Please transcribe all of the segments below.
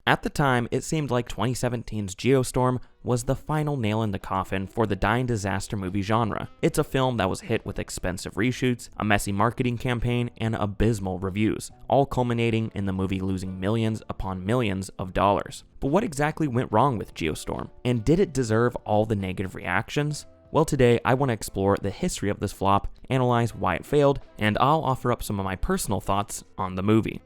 At the time, it seemed like 2017's Geostorm was the final nail in the coffin for the dying disaster movie genre. It's a film that was hit with expensive reshoots, a messy marketing campaign, and abysmal reviews, all culminating in the movie losing millions upon millions of dollars. But what exactly went wrong with Geostorm? And did it deserve all the negative reactions? Well, today I want to explore the history of this flop, analyze why it failed, and I'll offer up some of my personal thoughts on the movie.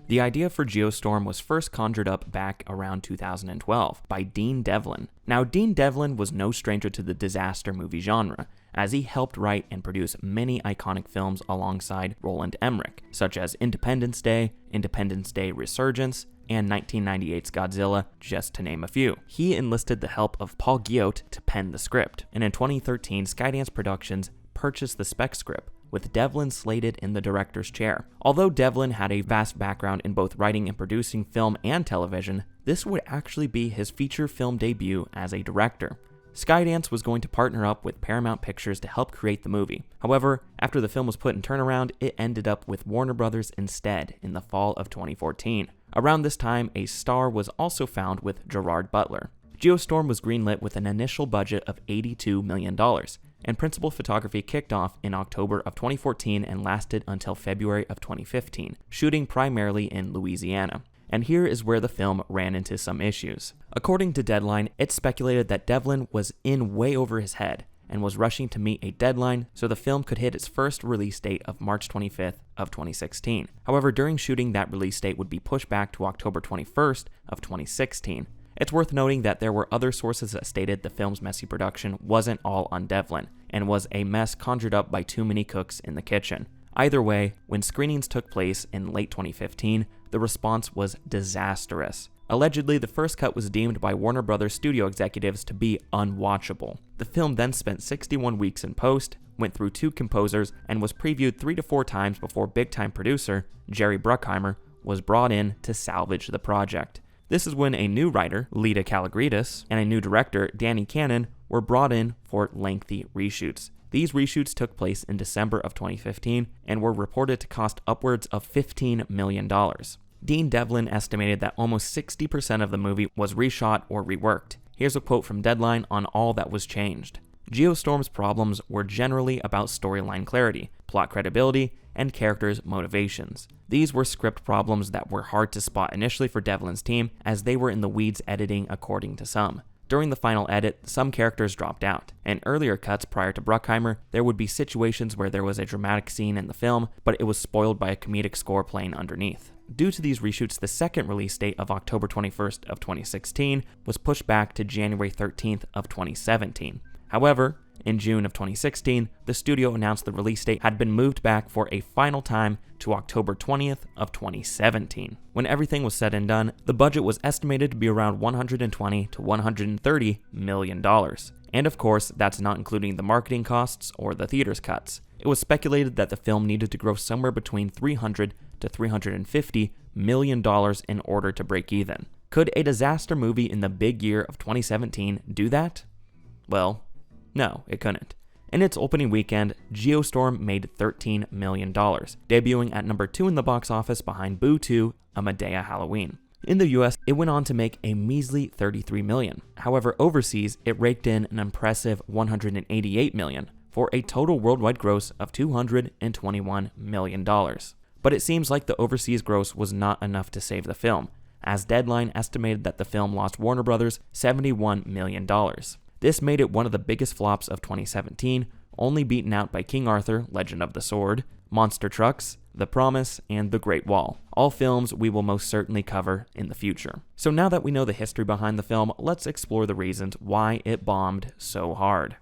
The idea for Geostorm was first conjured up back around 2012 by Dean Devlin. Now, Dean Devlin was no stranger to the disaster movie genre, as he helped write and produce many iconic films alongside Roland Emmerich, such as Independence Day Resurgence, and 1998's Godzilla, just to name a few. He enlisted the help of Paul Guyot to pen the script, and in 2013, Skydance Productions purchased the spec script, with Devlin slated in the director's chair. Although Devlin had a vast background in both writing and producing film and television, this would actually be his feature film debut as a director. Skydance was going to partner up with Paramount Pictures to help create the movie. However, after the film was put in turnaround, it ended up with Warner Brothers instead in the fall of 2014. Around this time, a star was also found with Gerard Butler. Geostorm was greenlit with an initial budget of $82 million, and principal photography kicked off in October of 2014 and lasted until February of 2015, shooting primarily in Louisiana. And here is where the film ran into some issues. According to Deadline, it's speculated that Devlin was in way over his head and was rushing to meet a deadline so the film could hit its first release date of March 25th of 2016. However, during shooting, that release date would be pushed back to October 21st of 2016. It's worth noting that there were other sources that stated the film's messy production wasn't all on Devlin, and was a mess conjured up by too many cooks in the kitchen. Either way, when screenings took place in late 2015, the response was disastrous. Allegedly, the first cut was deemed by Warner Brothers studio executives to be unwatchable. The film then spent 61 weeks in post, went through 2 composers, and was previewed 3 to 4 times before big-time producer Jerry Bruckheimer was brought in to salvage the project. This is when a new writer, Lita Kalogridis, and a new director, Danny Cannon, were brought in for lengthy reshoots. These reshoots took place in December of 2015 and were reported to cost upwards of $15 million. Dean Devlin estimated that almost 60% of the movie was reshot or reworked. Here's a quote from Deadline on all that was changed. Geostorm's problems were generally about storyline clarity, plot credibility, and characters' motivations. These were script problems that were hard to spot initially for Devlin's team, as they were in the weeds editing according to some. During the final edit, some characters dropped out. In earlier cuts prior to Bruckheimer, there would be situations where there was a dramatic scene in the film, but it was spoiled by a comedic score playing underneath. Due to these reshoots, the second release date of October 21st of 2016 was pushed back to January 13th of 2017. However, in June of 2016, the studio announced the release date had been moved back for a final time to October 20th of 2017. When everything was said and done, the budget was estimated to be around $120 to $130 million. And of course, that's not including the marketing costs or the theater's cuts. It was speculated that the film needed to gross somewhere between $300 to $350 million in order to break even. Could a disaster movie in the big year of 2017 do that? Well, no, it couldn't. In its opening weekend, Geostorm made $13 million, debuting at number 2 in the box office behind Boo 2, A Medea Halloween. In the US, it went on to make a measly $33 million. However, overseas, it raked in an impressive $188 million, for a total worldwide gross of $221 million. But it seems like the overseas gross was not enough to save the film, as Deadline estimated that the film lost Warner Brothers $71 million. This made it one of the biggest flops of 2017, only beaten out by King Arthur, Legend of the Sword, Monster Trucks, The Promise, and The Great Wall, all films we will most certainly cover in the future. So now that we know the history behind the film, let's explore the reasons why it bombed so hard.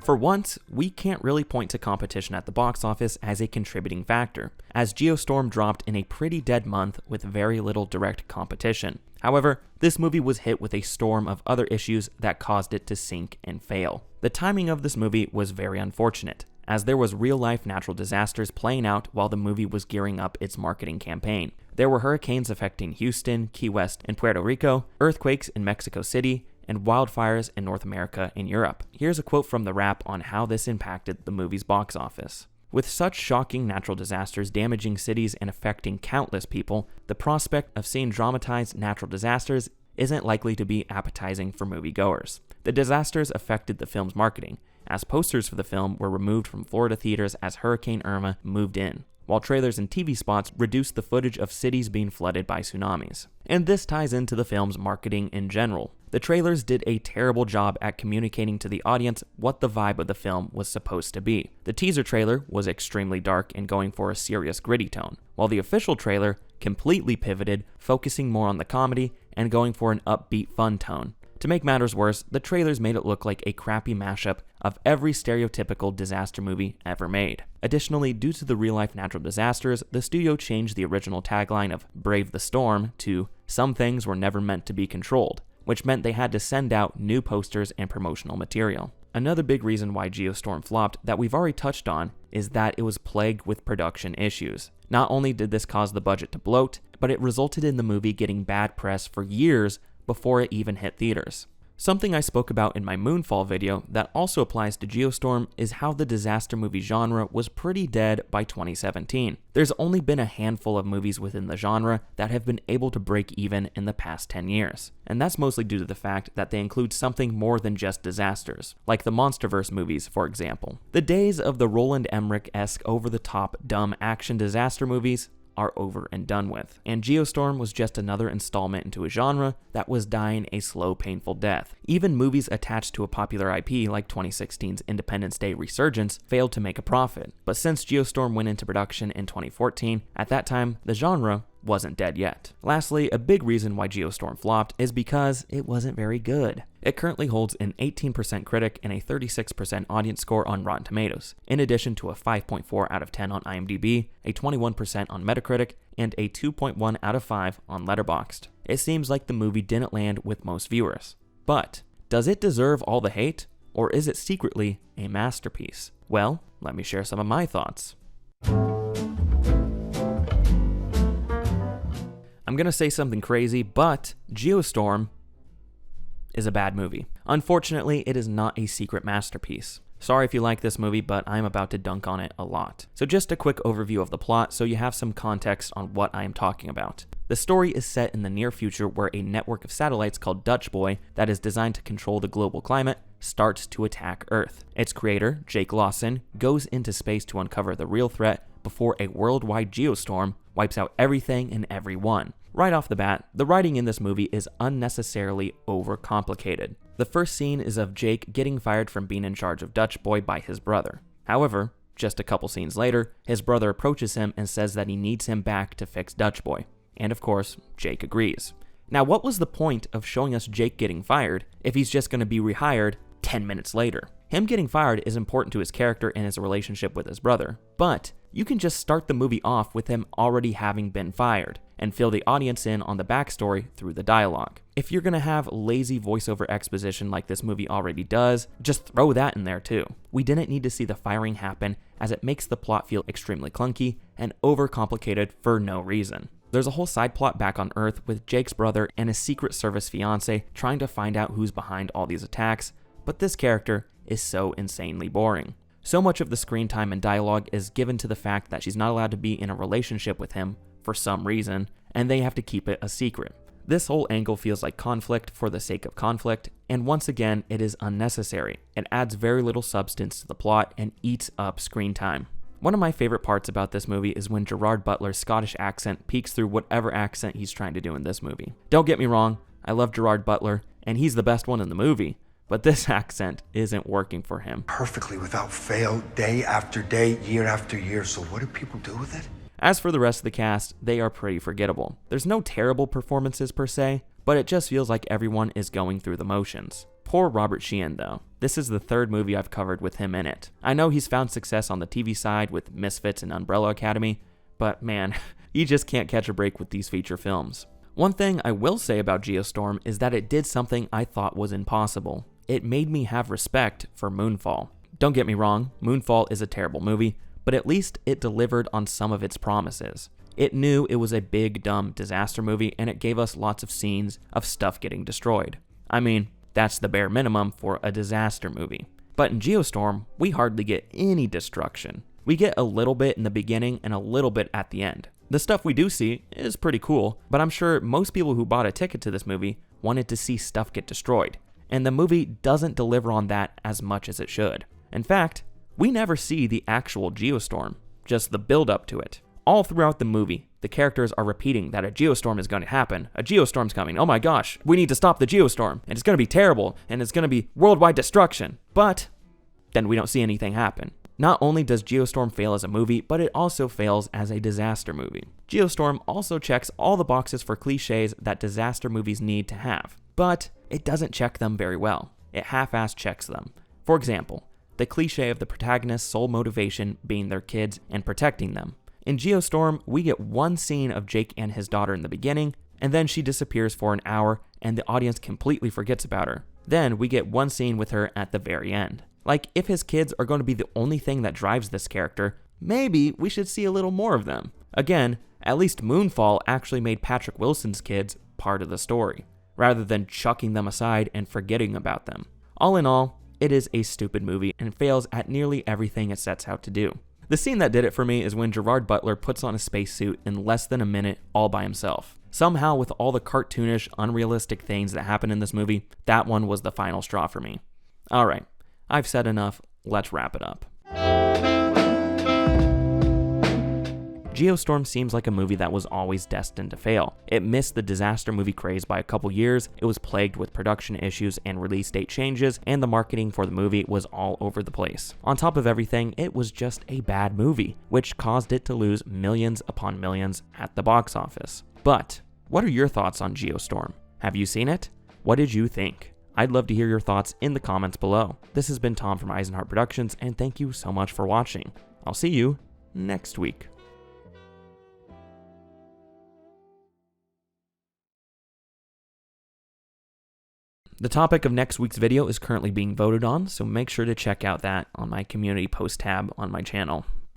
For once, we can't really point to competition at the box office as a contributing factor, as Geostorm dropped in a pretty dead month with very little direct competition. However, this movie was hit with a storm of other issues that caused it to sink and fail. The timing of this movie was very unfortunate, as there was real-life natural disasters playing out while the movie was gearing up its marketing campaign. There were hurricanes affecting Houston, Key West, and Puerto Rico, earthquakes in Mexico City, and wildfires in North America and Europe. Here's a quote from The Wrap on how this impacted the movie's box office. With such shocking natural disasters damaging cities and affecting countless people, the prospect of seeing dramatized natural disasters isn't likely to be appetizing for moviegoers. The disasters affected the film's marketing, as posters for the film were removed from Florida theaters as Hurricane Irma moved in, while trailers and TV spots reduced the footage of cities being flooded by tsunamis. And this ties into the film's marketing in general. The trailers did a terrible job at communicating to the audience what the vibe of the film was supposed to be. The teaser trailer was extremely dark and going for a serious, gritty tone, while the official trailer completely pivoted, focusing more on the comedy and going for an upbeat, fun tone. To make matters worse, the trailers made it look like a crappy mashup of every stereotypical disaster movie ever made. Additionally, due to the real-life natural disasters, the studio changed the original tagline of "Brave the Storm" to "Some things were never meant to be controlled," which meant they had to send out new posters and promotional material. Another big reason why Geostorm flopped that we've already touched on is that it was plagued with production issues. Not only did this cause the budget to bloat, but it resulted in the movie getting bad press for years before it even hit theaters. Something I spoke about in my Moonfall video that also applies to Geostorm is how the disaster movie genre was pretty dead by 2017. There's only been a handful of movies within the genre that have been able to break even in the past 10 years. And that's mostly due to the fact that they include something more than just disasters, like the Monsterverse movies, for example. The days of the Roland Emmerich-esque over-the-top dumb action disaster movies are over and done with, and Geostorm was just another installment into a genre that was dying a slow, painful death. Even movies attached to a popular IP like 2016's Independence Day Resurgence failed to make a profit, but since Geostorm went into production in 2014, at that time, the genre wasn't dead yet. Lastly, a big reason why Geostorm flopped is because it wasn't very good. It currently holds an 18% critic and a 36% audience score on Rotten Tomatoes, in addition to a 5.4 out of 10 on IMDb, a 21% on Metacritic, and a 2.1 out of 5 on Letterboxd. It seems like the movie didn't land with most viewers. But does it deserve all the hate, or is it secretly a masterpiece? Well, let me share some of my thoughts. I'm gonna say something crazy, but Geostorm is a bad movie. Unfortunately, it is not a secret masterpiece. Sorry if you like this movie, but I'm about to dunk on it a lot. So just a quick overview of the plot so you have some context on what I am talking about. The story is set in the near future where a network of satellites called Dutch Boy that is designed to control the global climate starts to attack Earth. Its creator, Jake Lawson, goes into space to uncover the real threat before a worldwide geostorm wipes out everything and everyone. Right off the bat, the writing in this movie is unnecessarily overcomplicated. The first scene is of Jake getting fired from being in charge of Dutch Boy by his brother. However, just a couple scenes later, his brother approaches him and says that he needs him back to fix Dutch Boy. And of course, Jake agrees. Now, what was the point of showing us Jake getting fired if he's just going to be rehired 10 minutes later? Him getting fired is important to his character and his relationship with his brother, but you can just start the movie off with him already having been fired and fill the audience in on the backstory through the dialogue. If you're gonna have lazy voiceover exposition like this movie already does, just throw that in there too. We didn't need to see the firing happen, as it makes the plot feel extremely clunky and overcomplicated for no reason. There's a whole side plot back on Earth with Jake's brother and his Secret Service fiance trying to find out who's behind all these attacks, but this character is so insanely boring. So much of the screen time and dialogue is given to the fact that she's not allowed to be in a relationship with him for some reason, and they have to keep it a secret. This whole angle feels like conflict for the sake of conflict, and once again, it is unnecessary. It adds very little substance to the plot and eats up screen time. One of my favorite parts about this movie is when Gerard Butler's Scottish accent peeks through whatever accent he's trying to do in this movie. Don't get me wrong, I love Gerard Butler, and he's the best one in the movie, but this accent isn't working for him. Perfectly without fail, day after day, year after year, so what do people do with it? As for the rest of the cast, they are pretty forgettable. There's no terrible performances per se, but it just feels like everyone is going through the motions. Poor Robert Sheehan though. This is the third movie I've covered with him in it. I know he's found success on the TV side with Misfits and Umbrella Academy, but man, you just can't catch a break with these feature films. One thing I will say about Geostorm is that it did something I thought was impossible. It made me have respect for Moonfall. Don't get me wrong, Moonfall is a terrible movie, but at least it delivered on some of its promises. It knew it was a big, dumb disaster movie, and it gave us lots of scenes of stuff getting destroyed. I mean, that's the bare minimum for a disaster movie. But in Geostorm, we hardly get any destruction. We get a little bit in the beginning and a little bit at the end. The stuff we do see is pretty cool, but I'm sure most people who bought a ticket to this movie wanted to see stuff get destroyed, and the movie doesn't deliver on that as much as it should. In fact, we never see the actual Geostorm, just the build up to it. All throughout the movie, the characters are repeating that a geostorm is going to happen. A geostorm's coming. Oh my gosh, we need to stop the geostorm, and it's going to be terrible, and it's going to be worldwide destruction. But then we don't see anything happen. Not only does Geostorm fail as a movie, but it also fails as a disaster movie. Geostorm also checks all the boxes for cliches that disaster movies need to have, but it doesn't check them very well. It half-ass checks them. For example, the cliche of the protagonist's sole motivation being their kids and protecting them. In Geostorm, we get one scene of Jake and his daughter in the beginning, and then she disappears for an hour, and the audience completely forgets about her. Then we get one scene with her at the very end. Like, if his kids are going to be the only thing that drives this character, maybe we should see a little more of them. Again, at least Moonfall actually made Patrick Wilson's kids part of the story, rather than chucking them aside and forgetting about them. All in all, it is a stupid movie and fails at nearly everything it sets out to do. The scene that did it for me is when Gerard Butler puts on a spacesuit in less than a minute all by himself. Somehow, with all the cartoonish, unrealistic things that happen in this movie, that one was the final straw for me. Alright, I've said enough, let's wrap it up. Geostorm seems like a movie that was always destined to fail. It missed the disaster movie craze by a couple years, it was plagued with production issues and release date changes, and the marketing for the movie was all over the place. On top of everything, it was just a bad movie, which caused it to lose millions upon millions at the box office. But, what are your thoughts on Geostorm? Have you seen it? What did you think? I'd love to hear your thoughts in the comments below. This has been Tom from Isenhart Productions, and thank you so much for watching. I'll see you next week. The topic of next week's video is currently being voted on, so make sure to check out that on my community post tab on my channel.